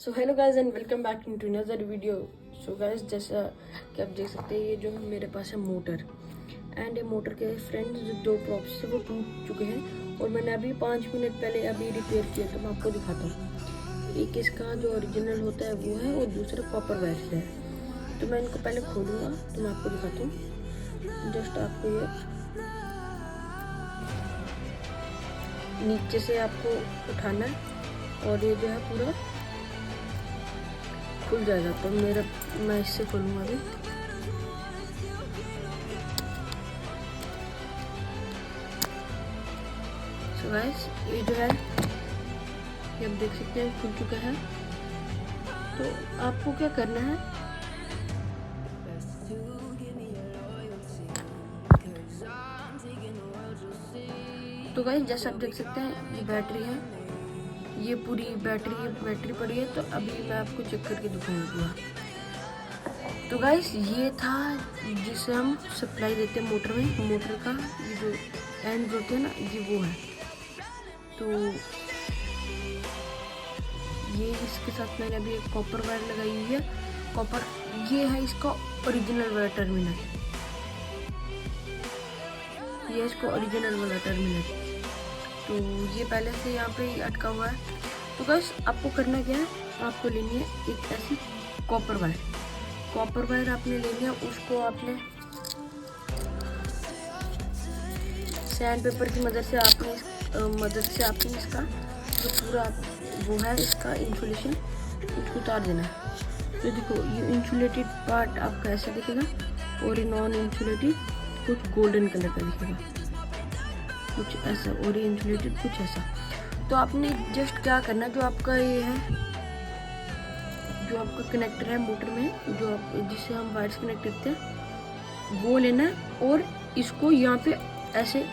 So hello guys and welcome back to another video. So guys, जैसा कि आप देख सकते हैं, ये जो है मेरे पास है मोटर एंड ये मोटर के फ्रेंड्स जो दो प्रॉप्स थे वो टूट चुके हैं और मैंने अभी 5 मिनट पहले अभी रिपेयर किया, तो मैं आपको दिखाता हूँ। एक इसका जो ओरिजिनल होता है वो है और दूसरा कॉपर वायर से है। तो मैं इनको पहले खोलूँगा तो मैं आपको दिखाता हूँ। जस्ट आपको ये नीचे से आपको उठाना है और ये जो है पूरा खुल जाएगा। तो मैं इससे खोलूँगा अभी। सो गाइस, ये जो है ये आप देख सकते हैं खुल चुका है। तो आपको क्या करना है, तो गाइस जैसे आप देख सकते हैं ये बैटरी है, ये पूरी बैटरी पड़ी है। तो अभी मैं आपको चेक करके दिखाऊंगा। तो गाइस ये था जिसे हम सप्लाई देते हैं मोटर में, मोटर का ये जो एंड होते हैं ना, ये वो है। तो ये इसके साथ मैंने अभी एक कॉपर वायर लगाई हुई है। कॉपर ये है इसका ओरिजिनल वाला टर्मिनल, ये इसको ओरिजिनल वाला टर्मिनल। तो ये पहले से यहाँ पे अटका हुआ है। तो बस आपको करना क्या है, आपको लेनी है एक ऐसी कॉपर वायर आपने लेनी है। उसको आपने सैंड पेपर की मदद से आपने इसका जो पूरा वो है इसका इंसुलेशन उसको उतार देना है। तो देखो ये इंसुलेटेड पार्ट आपका ऐसा दिखेगा और ये नॉन इंसुलेटेड कुछ गोल्डन कलर का दिखेगा, कुछ ऐसा, और ये इंसुलेटेड कुछ ऐसा। तो आपने जस्ट क्या करना, जो आपका ये है, जो आपका कनेक्टर है मोटर में, जो आप जिससे हम वायर्स कनेक्ट करते हैं, वो लेना है और इसको यहाँ पे ऐसे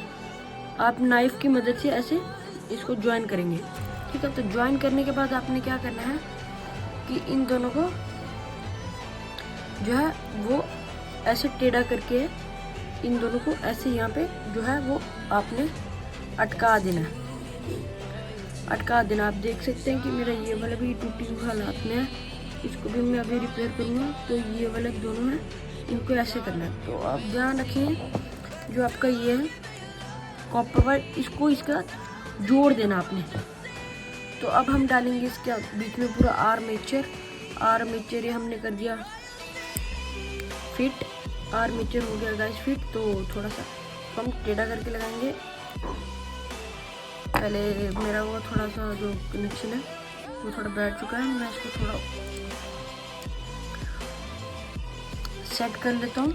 आप नाइफ की मदद से ऐसे इसको ज्वाइन करेंगे। ठीक है, तो ज्वाइन करने के बाद आपने क्या करना है कि इन दोनों को जो है वो ऐसे टेढ़ा करके इन दोनों को ऐसे यहाँ पे जो है वो आपने अटका देना। आप देख सकते हैं कि मेरा ये वाला भी टूटी हुई हालात में है, इसको भी मैं अभी रिपेयर करूँगा। तो ये वाले दोनों हैं, इनको ऐसे करना है। तो आप ध्यान रखिए, जो आपका ये है कॉपर वायर, इसको इसका जोड़ देना आपने। तो अब हम डालेंगे इसके बीच में पूरा आर्मेचर ये हमने कर दिया फिट, आर्मेचर हो गया गाइस फिट। तो थोड़ा सा हम टेढ़ा करके लगाएंगे। पहले मेरा वो थोड़ा सा जो कनेक्शन है वो थोड़ा बैठ चुका है, मैं इसको थोड़ा सेट कर लेता हूँ।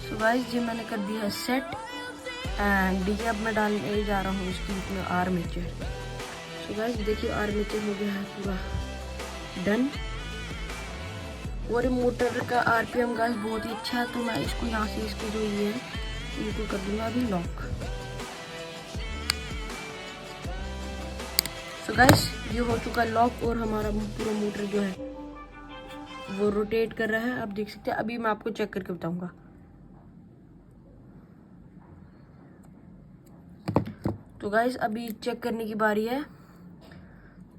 सो गाइस ये मैंने कर दिया है सेट एंड ये अब मैं डालने जा रहा हूँ इसके बीच में आर्मेचर। सो गाइस देखिए आर्मेचर हो गया है पूरा डन। और मोटर का आरपीएम गाइस बहुत ही अच्छा है। तो मैं इसको यहाँ से इसके जो ये है इनको कर दूंगा अभी लॉक। सो गाइस ये हो चुका लॉक और हमारा पूरा मोटर जो है वो रोटेट कर रहा है, आप देख सकते हैं। अभी मैं आपको चेक करके बताऊंगा। तो गाइस अभी चेक करने की बारी है,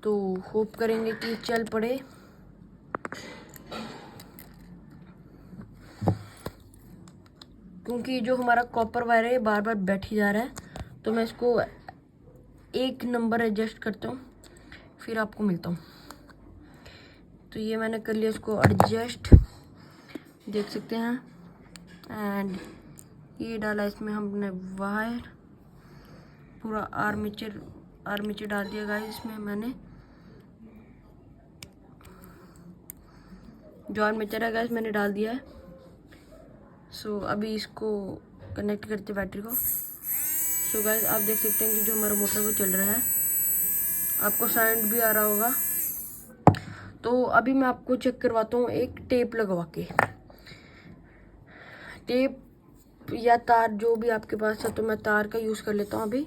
तो होप करेंगे कि चल पड़े। क्योंकि जो हमारा कॉपर वायर है बार बार बैठ ही जा रहा है, तो मैं इसको एक नंबर एडजस्ट करता हूँ, फिर आपको मिलता हूँ। तो ये मैंने कर लिया इसको एडजस्ट, देख सकते हैं। एंड ये डाला इसमें हमने वायर, पूरा आर्मेचर डाल दिया गाइस इसमें मैंने। जो आर्मेचर है गाइस मैंने डाल दिया है। सो अभी इसको कनेक्ट करते बैटरी को। सो गाइस आप देख सकते हैं कि जो हमारा मोटर वो चल रहा है, आपको साउंड भी आ रहा होगा। तो अभी मैं आपको चेक करवाता हूँ एक टेप लगवा के, टेप या तार जो भी आपके पास है। तो मैं तार का यूज़ कर लेता हूँ अभी।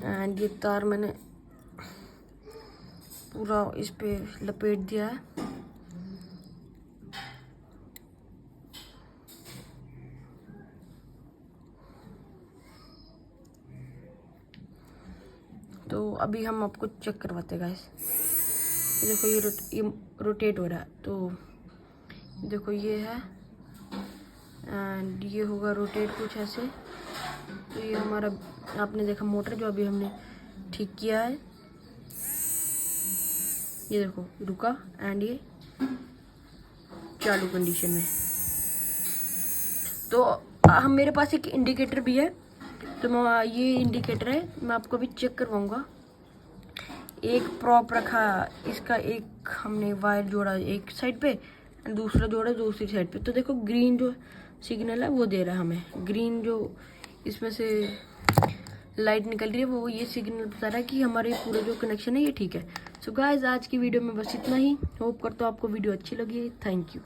एंड ये तार मैंने पूरा इस पे लपेट दिया है। तो अभी हम आपको चेक करवाते हैं गाइस। ये देखो ये रोटेट हो रहा है, तो देखो ये है एंड ये होगा रोटेट कुछ ऐसे। तो ये हमारा आपने देखा मोटर जो अभी हमने ठीक किया है, ये देखो रुका एंड ये चालू कंडीशन में। तो हम मेरे पास एक इंडिकेटर भी है, तो मैं ये इंडिकेटर है, मैं आपको अभी चेक करवाऊंगा। एक प्रॉप रखा इसका, एक हमने वायर जोड़ा एक साइड पे एंड दूसरा जोड़ा दूसरी साइड पे। तो देखो ग्रीन जो सिग्नल है वो दे रहा है हमें, ग्रीन जो इसमें से लाइट निकल रही है वो ये सिग्नल बता रहा है कि हमारे पूरा जो कनेक्शन है ये ठीक है। सो गाइस आज की वीडियो में बस इतना ही। होप करता हूँ आपको वीडियो अच्छी लगी। Thank you.